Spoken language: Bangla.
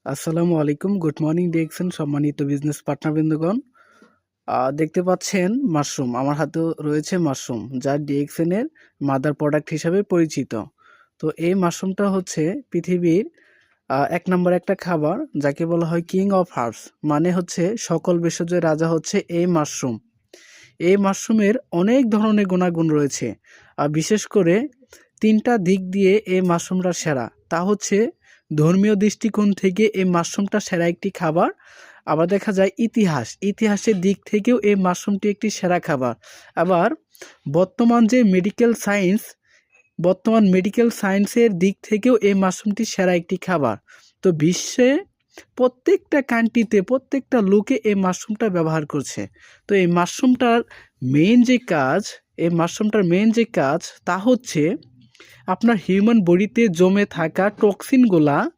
আসসালামু আলাইকুম। গুড মর্নিং দেখছেন সম্মানিত বিজনেস পার্টনারবৃন্দগণ। দেখতে পাচ্ছেন মাশরুম। আমার হাতেও রয়েছে মাশরুম, যা ডিএক্সএন এর মাদার প্রোডাক্ট হিসাবে পরিচিত। তো এই মাশরুমটা হচ্ছে পৃথিবীর ১ নাম্বার একটা খাবার, যাকে বলা হয় কিং অফ হার্বস। মানে হচ্ছে সকল ভেষজের রাজা হচ্ছে এই মাশরুম। এই মাশরুমের অনেক ধরনের গুণাগুণ রয়েছে। বিশেষ করে ৩ টা দিক দিয়ে এই মাশরুমটা সেরা। তা হচ্ছে ধর্মীয় দৃষ্টিকোণ থেকে এই মাশরুমটা সেরা একটি খাবার। আবার দেখা যায় ইতিহাসের দিক থেকেও এই মাশরুমটি একটি সেরা খাবার। আবার বর্তমান যে বর্তমান মেডিকেল সায়েন্সের দিক থেকেও এই মাশরুমটি সেরা একটি খাবার। তো বিশ্বে প্রত্যেকটা কান্ট্রিতে প্রত্যেকটা লোকে এই মাশরুমটা ব্যবহার করছে। তো এই মাশরুমটার মেইন যে কাজ তা হচ্ছে আপনার হিউম্যান বডিতে জমে থাকা টক্সিনগুলা